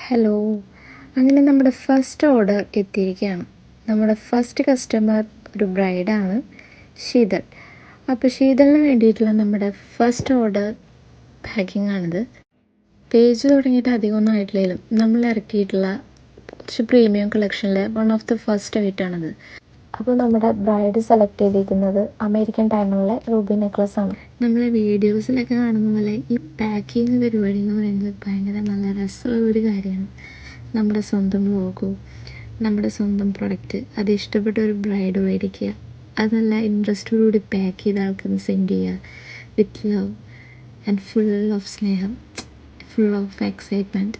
Hello. അങ്ങനെ നമ്മുടെ first order എത്തിയിരിക്കുകയാണ്. നമ്മുടെ ഫസ്റ്റ് കസ്റ്റമർ ഒരു ബ്രൈഡാണ്, ശീതൾ. അപ്പോൾ ശീതളിന് വേണ്ടിയിട്ടുള്ള നമ്മുടെ ഫസ്റ്റ് ഓർഡർ പാക്കിംഗ് ആണിത്. പേജ് തുടങ്ങിയിട്ട് അധികമൊന്നും ആയിട്ടില്ലെങ്കിലും നമ്മൾ ഇറക്കിയിട്ടുള്ള കുറച്ച് പ്രീമിയം കളക്ഷനിലെ വൺ ഓഫ് ദ ഫസ്റ്റ് ആയിട്ടാണിത്. അപ്പോൾ നമ്മുടെ ബ്രൈഡ് സെലക്ട് ചെയ്തിരിക്കുന്നത് അമേരിക്കൻ ടൈമിലെ റൂബി നെക്ലസ് ആണ്. നമ്മളെ വീഡിയോസിലൊക്കെ കാണുന്ന പോലെ ഈ പാക്കിങ് പരിപാടി എന്ന് പറയുന്നത് ഭയങ്കര നല്ല രസമുള്ള ഒരു കാര്യമാണ്. നമ്മുടെ സ്വന്തം ലോഗോ, നമ്മുടെ സ്വന്തം പ്രൊഡക്റ്റ്, അത് ഇഷ്ടപ്പെട്ട ഒരു ബ്രൈഡ് മേടിക്കുക, അത് നല്ല ഇൻട്രസ്റ്റോടുകൂടി പാക്ക് ചെയ്ത ആൾക്കൊന്ന് സെൻഡ് ചെയ്യുക with love and full of സ്നേഹം, ഫുൾ ഓഫ് എക്സൈറ്റ്മെൻറ്റ്.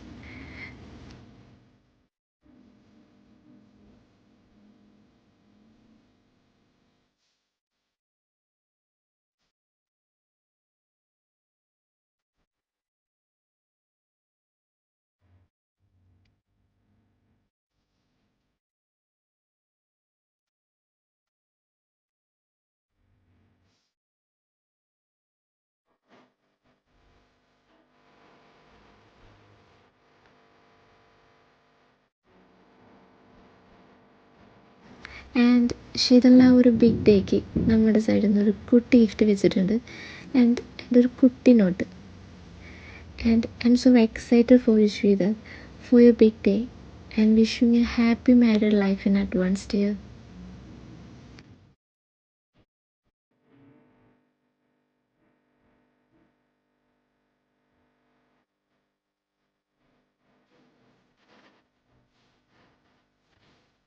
ആൻഡ് ശീതളിന് ആ ഒരു ബിഗ് ഡേക്ക് നമ്മുടെ സൈഡിൽ നിന്ന് ഒരു കുട്ടി ഗിഫ്റ്റ് വെച്ചിട്ടുണ്ട്. ആൻഡ് ഇതൊരു കുട്ടി note. And I am so excited for you Shridhar, for your big day, and wishing you a happy married life in advance, dear.